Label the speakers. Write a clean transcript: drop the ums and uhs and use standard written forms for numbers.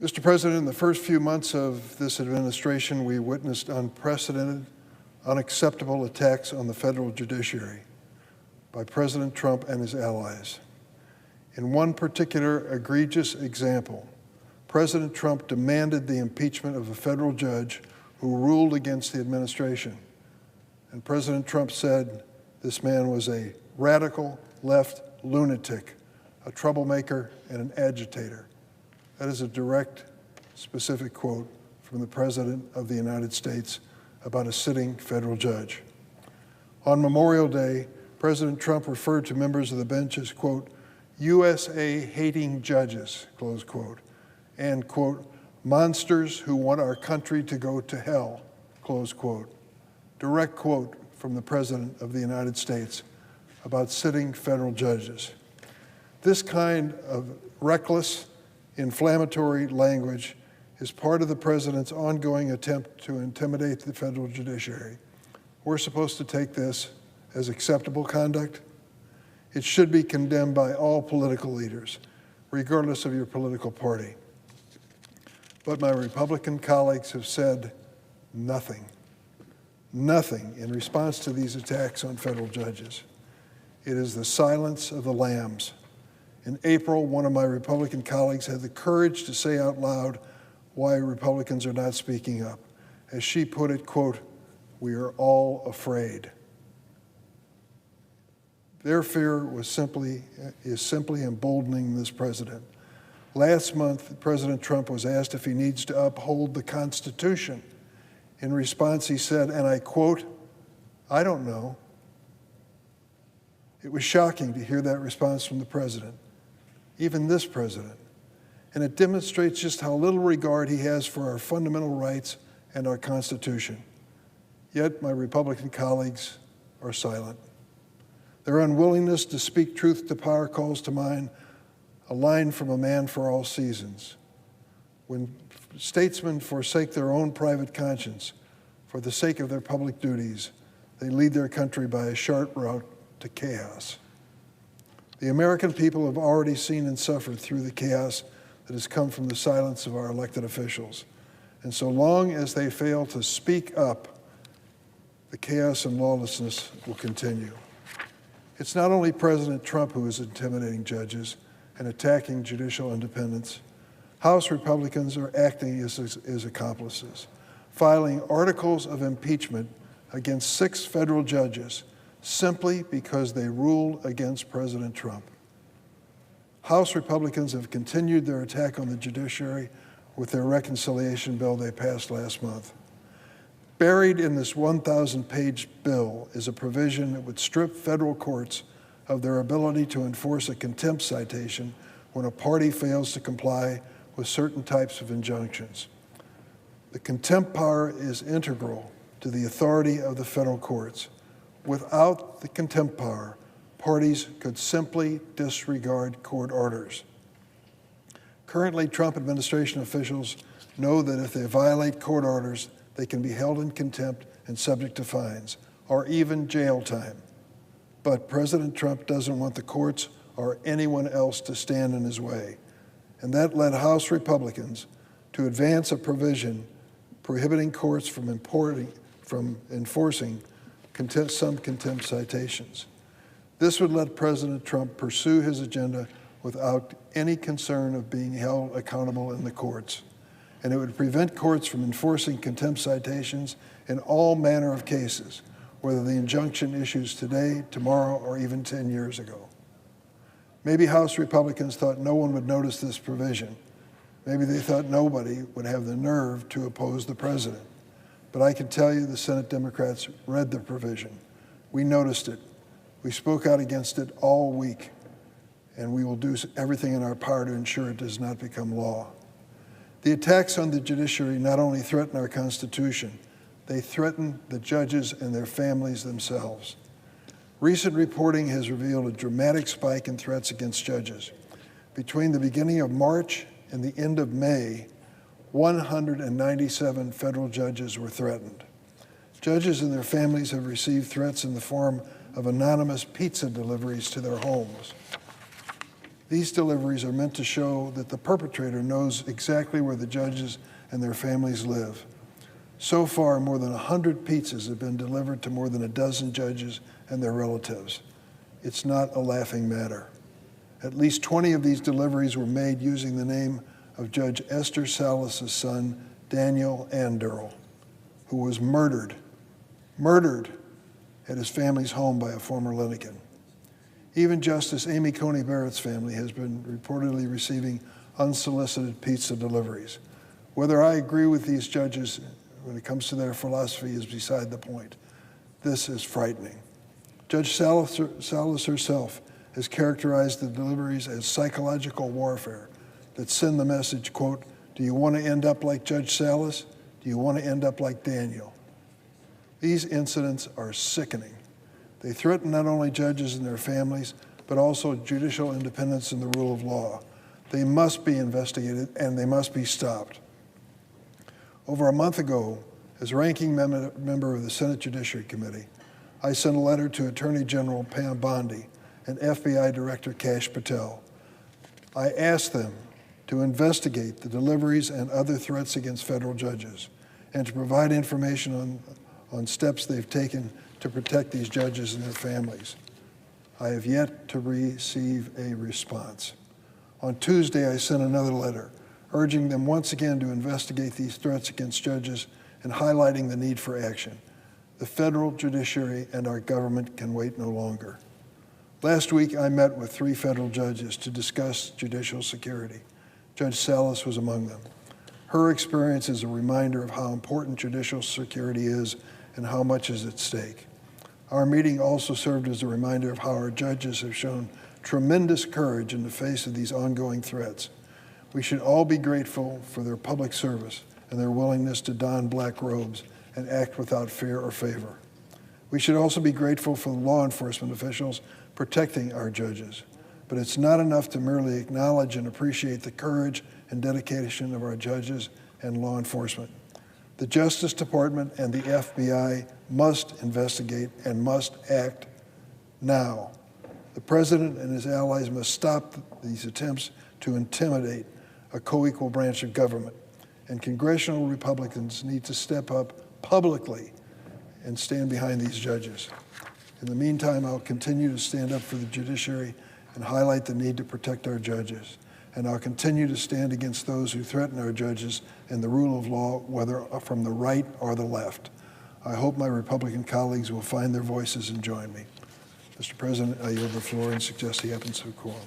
Speaker 1: Mr. President, in the first few months of this administration, we witnessed unprecedented, unacceptable attacks on the federal judiciary by President Trump and his allies. In one particular egregious example, President Trump demanded the impeachment of a federal judge who ruled against the administration. And President Trump said this man was a radical left lunatic, a troublemaker, and an agitator. That is a direct, specific quote from the President of the United States about a sitting federal judge. On Memorial Day, President Trump referred to members of the bench as, quote, USA-hating judges, close quote, and, quote, monsters who want our country to go to hell, close quote. Direct quote from the President of the United States about sitting federal judges. This kind of reckless, inflammatory language is part of the President's ongoing attempt to intimidate the federal judiciary. We're supposed to take this as acceptable conduct. It should be condemned by all political leaders, regardless of your political party. But my Republican colleagues have said nothing in response to these attacks on federal judges. It is the silence of the lambs. In April, one of my Republican colleagues had the courage to say out loud why Republicans are not speaking up. As she put it, quote, we are all afraid. Their fear is simply emboldening this president. Last month, President Trump was asked if he needs to uphold the Constitution. In response, he said, and I quote, I don't know. It was shocking to hear that response from the president, even this president. And it demonstrates just how little regard he has for our fundamental rights and our Constitution. Yet my Republican colleagues are silent. Their unwillingness to speak truth to power calls to mind a line from A Man for All Seasons. When statesmen forsake their own private conscience for the sake of their public duties, they lead their country by a sharp route to chaos. The American people have already seen and suffered through the chaos that has come from the silence of our elected officials. And so long as they fail to speak up, the chaos and lawlessness will continue. It's not only President Trump who is intimidating judges and attacking judicial independence. House Republicans are acting as accomplices, filing articles of impeachment against 6 federal judges simply because they ruled against President Trump. House Republicans have continued their attack on the judiciary with their reconciliation bill they passed last month. Buried in this 1,000-page bill is a provision that would strip federal courts of their ability to enforce a contempt citation when a party fails to comply with certain types of injunctions. The contempt power is integral to the authority of the federal courts. Without the contempt power, parties could simply disregard court orders. Currently, Trump administration officials know that if they violate court orders, they can be held in contempt and subject to fines, or even jail time. But President Trump doesn't want the courts or anyone else to stand in his way. And that led House Republicans to advance a provision prohibiting courts from enforcing some contempt citations. This would let President Trump pursue his agenda without any concern of being held accountable in the courts. And it would prevent courts from enforcing contempt citations in all manner of cases, whether the injunction issues today, tomorrow, or even 10 years ago. Maybe House Republicans thought no one would notice this provision. Maybe they thought nobody would have the nerve to oppose the president. But I can tell you the Senate Democrats read the provision. We noticed it. We spoke out against it all week, and we will do everything in our power to ensure it does not become law. The attacks on the judiciary not only threaten our Constitution, they threaten the judges and their families themselves. Recent reporting has revealed a dramatic spike in threats against judges. Between the beginning of March and the end of May, 197 federal judges were threatened. Judges and their families have received threats in the form of anonymous pizza deliveries to their homes. These deliveries are meant to show that the perpetrator knows exactly where the judges and their families live. So far, more than 100 pizzas have been delivered to more than a dozen judges and their relatives. It's not a laughing matter. At least 20 of these deliveries were made using the name of Judge Esther Salas' son, Daniel Anderl, who was murdered at his family's home by a former litigant. Even Justice Amy Coney Barrett's family has been reportedly receiving unsolicited pizza deliveries. Whether I agree with these judges when it comes to their philosophy is beside the point. This is frightening. Judge Salas herself has characterized the deliveries as psychological warfare that send the message, quote, "Do you want to end up like Judge Salas? Do you want to end up like Daniel?" These incidents are sickening. They threaten not only judges and their families, but also judicial independence and the rule of law. They must be investigated and they must be stopped. Over a month ago, as ranking member of the Senate Judiciary Committee, I sent a letter to Attorney General Pam Bondi and FBI Director Kash Patel. I asked them to investigate the deliveries and other threats against federal judges and to provide information on steps they've taken to protect these judges and their families. I have yet to receive a response. On Tuesday, I sent another letter urging them once again to investigate these threats against judges and highlighting the need for action. The federal judiciary and our government can wait no longer. Last week, I met with 3 federal judges to discuss judicial security. Judge Salas was among them. Her experience is a reminder of how important judicial security is and how much is at stake. Our meeting also served as a reminder of how our judges have shown tremendous courage in the face of these ongoing threats. We should all be grateful for their public service and their willingness to don black robes and act without fear or favor. We should also be grateful for the law enforcement officials protecting our judges. But it's not enough to merely acknowledge and appreciate the courage and dedication of our judges and law enforcement. The Justice Department and the FBI must investigate and must act now. The President and his allies must stop these attempts to intimidate a co-equal branch of government. And congressional Republicans need to step up publicly and stand behind these judges. In the meantime, I'll continue to stand up for the judiciary and highlight the need to protect our judges. And I'll continue to stand against those who threaten our judges and the rule of law, whether from the right or the left. I hope my Republican colleagues will find their voices and join me. Mr. President, I yield the floor and suggest he happens to quorum.